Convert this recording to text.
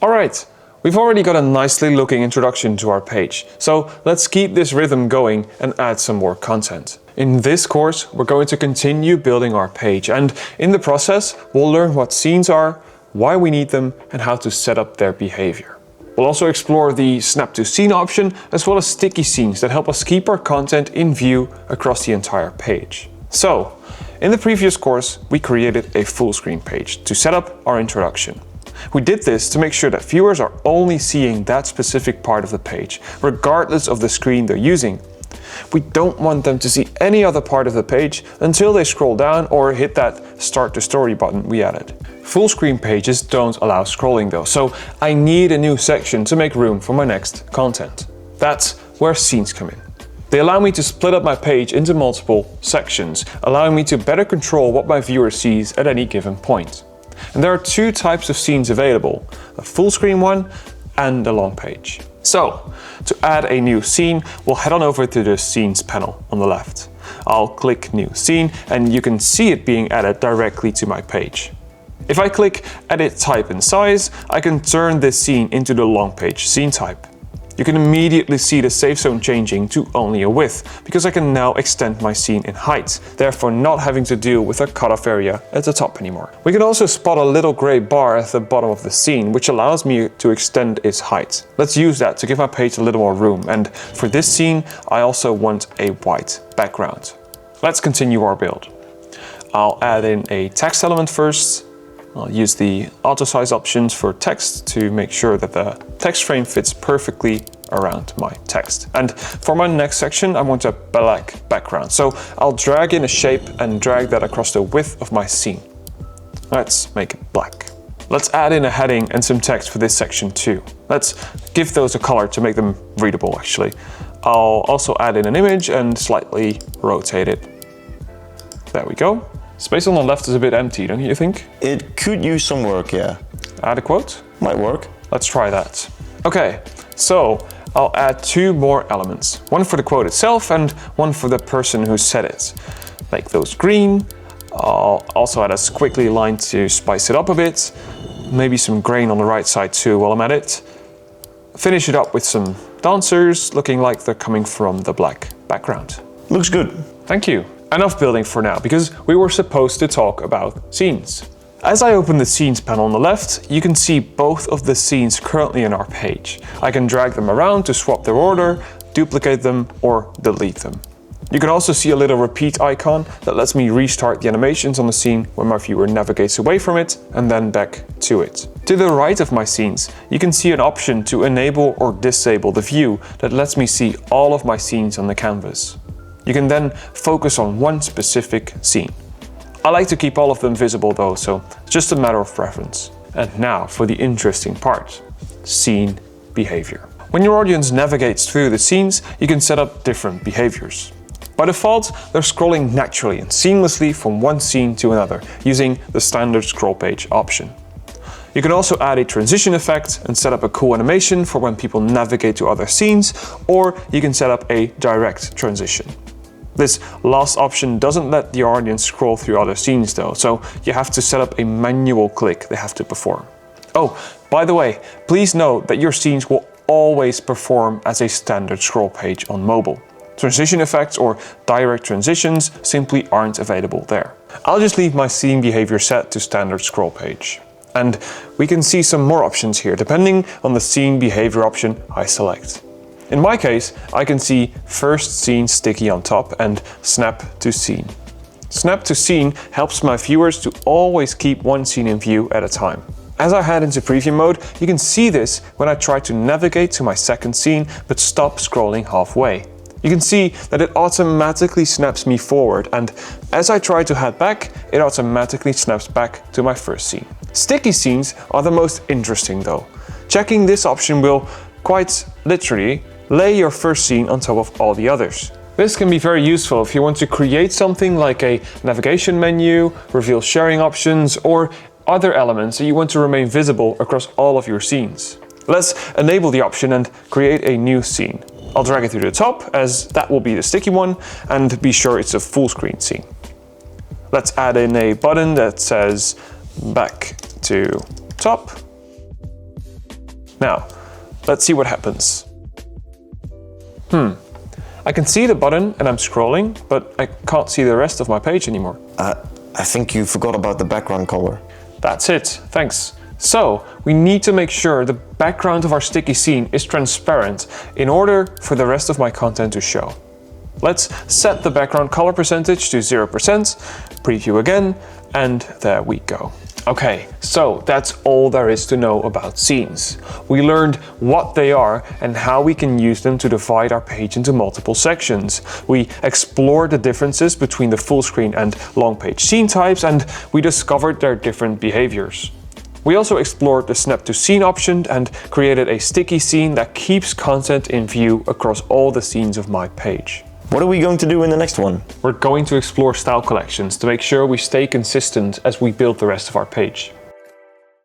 Alright, we've already got a nicely looking introduction to our page, so let's keep this rhythm going and add some more content. In this course, we're going to continue building our page, and in the process, we'll learn what scenes are, why we need them, and how to set up their behavior. We'll also explore the Snap to Scene option, as well as sticky scenes that help us keep our content in view across the entire page. So, in the previous course, we created a full screen page to set up our introduction. We did this to make sure that viewers are only seeing that specific part of the page, regardless of the screen they're using. We don't want them to see any other part of the page until they scroll down or hit that Start the Story button we added. Full screen pages don't allow scrolling though, so I need a new section to make room for my next content. That's where scenes come in. They allow me to split up my page into multiple sections, allowing me to better control what my viewer sees at any given point. And there are two types of scenes available, a full screen one and a long page. So, to add a new scene, we'll head on over to the Scenes panel on the left. I'll click New Scene and you can see it being added directly to my page. If I click Edit Type and Size, I can turn this scene into the long page scene type. You can immediately see the safe zone changing to only a width, because I can now extend my scene in height, therefore not having to deal with a cutoff area at the top anymore. We can also spot a little grey bar at the bottom of the scene, which allows me to extend its height. Let's use that to give my page a little more room, and for this scene I also want a white background. Let's continue our build. I'll add in a text element first. I'll use the auto size options for text to make sure that the text frame fits perfectly around my text. And for my next section, I want a black background. So I'll drag in a shape and drag that across the width of my scene. Let's make it black. Let's add in a heading and some text for this section too. Let's give those a color to make them readable actually. I'll also add in an image and slightly rotate it. There we go. Space on the left is a bit empty, don't you think? It could use some work, yeah. Add a quote? Might work. Let's try that. Okay, so I'll add two more elements. One for the quote itself and one for the person who said it. Make those green. I'll also add a squiggly line to spice it up a bit. Maybe some grain on the right side too while I'm at it. Finish it up with some dancers looking like they're coming from the black background. Looks good. Thank you. Enough building for now, because we were supposed to talk about scenes. As I open the Scenes panel on the left, you can see both of the scenes currently in our page. I can drag them around to swap their order, duplicate them, or delete them. You can also see a little repeat icon that lets me restart the animations on the scene when my viewer navigates away from it and then back to it. To the right of my scenes, you can see an option to enable or disable the view that lets me see all of my scenes on the canvas. You can then focus on one specific scene. I like to keep all of them visible though, so it's just a matter of preference. And now for the interesting part, scene behavior. When your audience navigates through the scenes, you can set up different behaviors. By default, they're scrolling naturally and seamlessly from one scene to another, using the standard scroll page option. You can also add a transition effect and set up a cool animation for when people navigate to other scenes, or you can set up a direct transition. This last option doesn't let the audience scroll through other scenes though, so you have to set up a manual click they have to perform. Oh, by the way, please note that your scenes will always perform as a standard scroll page on mobile. Transition effects or direct transitions simply aren't available there. I'll just leave my scene behavior set to standard scroll page. And we can see some more options here depending on the scene behavior option I select. In my case, I can see First Scene Sticky on top and Snap to Scene. Snap to Scene helps my viewers to always keep one scene in view at a time. As I head into preview mode, you can see this when I try to navigate to my second scene but stop scrolling halfway. You can see that it automatically snaps me forward, and as I try to head back, it automatically snaps back to my first scene. Sticky scenes are the most interesting though. Checking this option will, quite literally, lay your first scene on top of all the others. This can be very useful if you want to create something like a navigation menu, reveal sharing options, or other elements that you want to remain visible across all of your scenes. Let's enable the option and create a new scene. I'll drag it to the top, as that will be the sticky one, and be sure it's a full screen scene. Let's add in a button that says back to top. Now, let's see what happens. I can see the button and I'm scrolling, but I can't see the rest of my page anymore. I think you forgot about the background color. That's it, thanks. So, we need to make sure the background of our sticky scene is transparent in order for the rest of my content to show. Let's set the background color percentage to 0%, preview again, and there we go. Okay, so that's all there is to know about scenes. We learned what they are and how we can use them to divide our page into multiple sections. We explored the differences between the full screen and long page scene types, and we discovered their different behaviors. We also explored the snap to scene option and created a sticky scene that keeps content in view across all the scenes of my page. What are we going to do in the next one? We're going to explore style collections to make sure we stay consistent as we build the rest of our page.